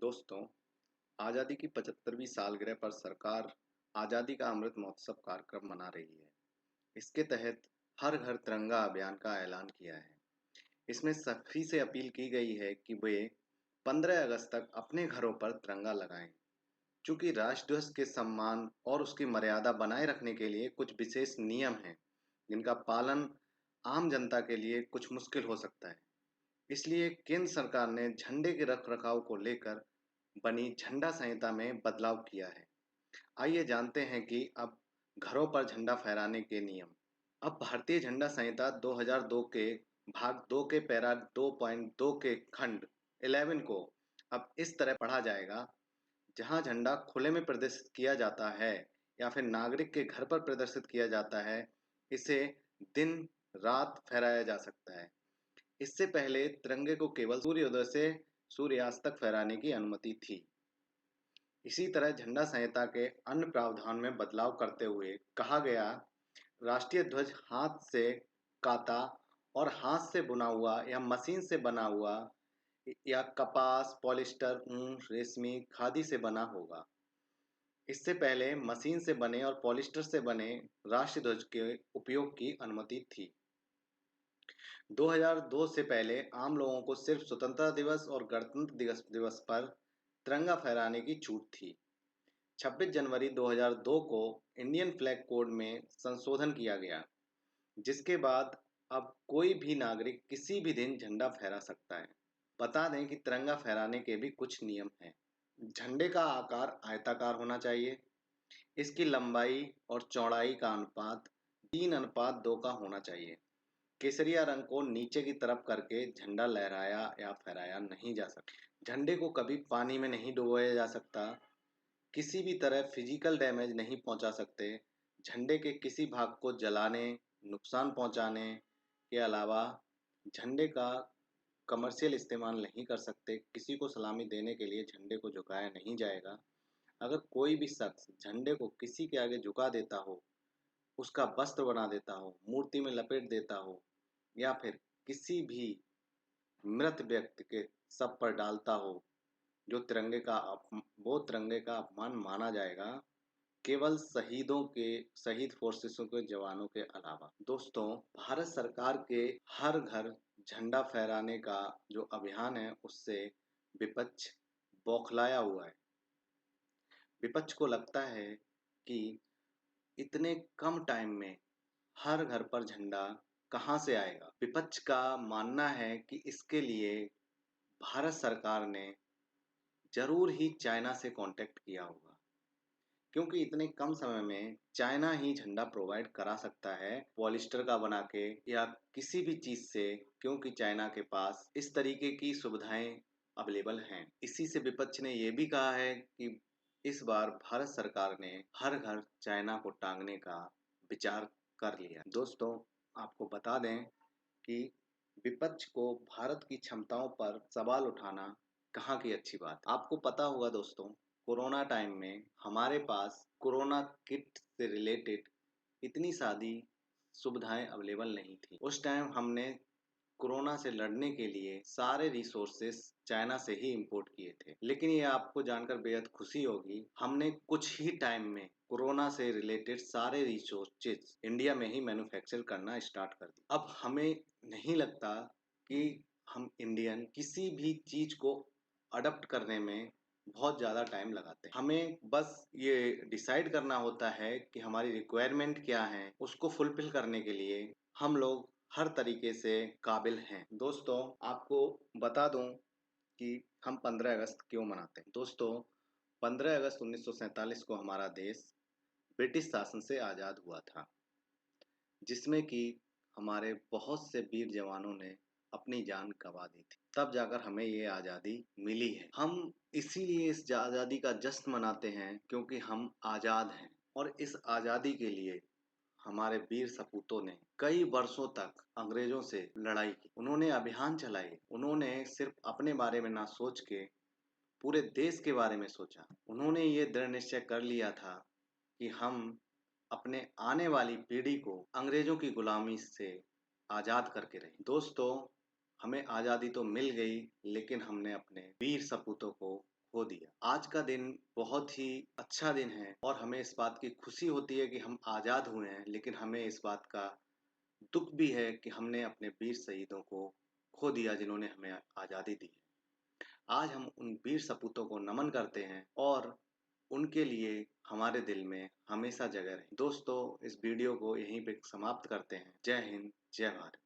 दोस्तों, आज़ादी की 75वीं सालगिरह पर सरकार आज़ादी का अमृत महोत्सव कार्यक्रम मना रही है। इसके तहत हर घर तिरंगा अभियान का ऐलान किया है। इसमें सभी से अपील की गई है कि वे 15 अगस्त तक अपने घरों पर तिरंगा लगाएं। चूंकि राष्ट्रध्वज के सम्मान और उसकी मर्यादा बनाए रखने के लिए कुछ विशेष नियम हैं, जिनका पालन आम जनता के लिए कुछ मुश्किल हो सकता है। इसलिए केंद्र सरकार ने झंडे के रखरखाव को लेकर बनी झंडा संहिता में बदलाव किया है। आइए जानते हैं कि अब घरों पर झंडा फहराने के नियम। अब भारतीय झंडा संहिता 2002 के भाग 2 के पैरा 2.2 के खंड 11 को अब इस तरह पढ़ा जाएगा। जहां झंडा खुले में प्रदर्शित किया जाता है या फिर नागरिक के घर पर प्रदर्शित किया जाता है, इसे दिन रात फहराया जा सकता है। इससे पहले तिरंगे को केवल सूर्योदय से सूर्यास्त तक फहराने की अनुमति थी। इसी तरह झंडा संहिता के अन्य प्रावधान में बदलाव करते हुए कहा गया, राष्ट्रीय ध्वज हाथ से काता और हाथ से बुना हुआ या मशीन से बना हुआ या कपास, पॉलिस्टर, ऊन, रेशमी, खादी से बना होगा। इससे पहले मशीन से बने और पॉलिस्टर से बने राष्ट्रीय ध्वज के उपयोग की अनुमति थी। 2002 से पहले आम लोगों को सिर्फ स्वतंत्रता दिवस और गणतंत्र दिवस पर तिरंगा फहराने की छूट थी। 26 जनवरी 2002 को इंडियन फ्लैग कोड में संशोधन किया गया, जिसके बाद अब कोई भी नागरिक किसी भी दिन झंडा फहरा सकता है। बता दें कि तिरंगा फहराने के भी कुछ नियम हैं। झंडे का आकार आयताकार होना चाहिए। इसकी लंबाई और चौड़ाई का अनुपात 3:2 का होना चाहिए। केसरिया रंग को नीचे की तरफ करके झंडा लहराया या फहराया नहीं जा सकता। झंडे को कभी पानी में नहीं डुबोया जा सकता। किसी भी तरह फिजिकल डैमेज नहीं पहुंचा सकते। झंडे के किसी भाग को जलाने, नुकसान पहुंचाने के अलावा झंडे का कमर्शियल इस्तेमाल नहीं कर सकते। किसी को सलामी देने के लिए झंडे को झुकाया नहीं जाएगा। अगर कोई भी शख्स झंडे को किसी के आगे झुका देता हो, उसका वस्त्र बना देता हो, मूर्ति में लपेट देता हो या फिर किसी भी मृत व्यक्ति के शव पर डालता हो, जो वो तिरंगे का अपमान माना जाएगा, केवल शहीद फोर्सेसों के जवानों के अलावा। दोस्तों, भारत सरकार के हर घर झंडा फहराने का जो अभियान है, उससे विपक्ष बौखलाया हुआ है। विपक्ष को लगता है कि इतने कम टाइम में हर घर पर झंडा कहां से आएगा। विपक्ष का मानना है कि इसके लिए भारत सरकार ने जरूर ही चाइना से कांटेक्ट किया होगा, क्योंकि इतने कम समय में चाइना ही झंडा प्रोवाइड करा सकता है पॉलिस्टर का बना के या किसी भी चीज से, क्योंकि चाइना के पास इस तरीके की सुविधाएं अवेलेबल हैं। इसी से विपक्ष ने यह भी कहा है कि इस बार भारत सरकार ने हर घर चाइना को टांगने का विचार कर लिया। दोस्तों, आपको बता दें कि विपक्ष को भारत की क्षमताओं पर सवाल उठाना कहाँ की अच्छी बात है। आपको पता होगा दोस्तों, कोरोना टाइम में हमारे पास कोरोना किट से रिलेटेड इतनी सारी सुविधाएं अवेलेबल नहीं थी। उस टाइम हमने कोरोना से लड़ने के लिए सारे रिसोर्सेस चाइना से ही इंपोर्ट किए थे। लेकिन ये आपको जानकर बेहद खुशी होगी, हमने कुछ ही टाइम में कोरोना से रिलेटेड सारे रिसोर्सेज इंडिया में ही मैन्युफैक्चर करना स्टार्ट कर दिया। अब हमें नहीं लगता कि हम इंडियन किसी भी चीज को अडॉप्ट करने में बहुत ज़्यादा टाइम लगाते हैं। हमें बस ये डिसाइड करना होता है कि हमारी रिक्वायरमेंट क्या है, उसको फुलफिल करने के लिए हम लोग हर तरीके से काबिल हैं। दोस्तों, आपको बता दूं कि हम 15 अगस्त क्यों मनाते हैं। दोस्तों, 15 अगस्त 1947 को हमारा देश ब्रिटिश शासन से आज़ाद हुआ था, जिसमें कि हमारे बहुत से वीर जवानों ने अपनी जान गंवा दी थी। तब जाकर हमें ये आज़ादी मिली है। हम इसीलिए इस आज़ादी का जश्न मनाते हैं क्योंकि हम आज़ाद हैं। और इस आज़ादी के लिए हमारे वीर सपूतों ने कई वर्षों तक अंग्रेजों से लड़ाई की। उन्होंने अभियान चलाए। उन्होंने सिर्फ अपने बारे में ना सोच के पूरे देश के बारे में सोचा। उन्होंने ये दृढ़ निश्चय कर लिया था कि हम अपने आने वाली पीढ़ी को अंग्रेजों की गुलामी से आज़ाद करके रहे। दोस्तों, हमें आज़ादी तो मिल गई, लेकिन हमने अपने वीर सपूतों को खो दिया। आज का दिन बहुत ही अच्छा दिन है और हमें इस बात की खुशी होती है कि हम आज़ाद हुए हैं, लेकिन हमें इस बात का दुःख भी है कि हमने अपने वीर शहीदों को खो दिया जिन्होंने हमें आज़ादी दी। आज हम उन वीर सपूतों को नमन करते हैं और उनके लिए हमारे दिल में हमेशा जगह रहे। दोस्तों, इस वीडियो को यहीं पे समाप्त करते हैं। जय हिंद, जय भारत।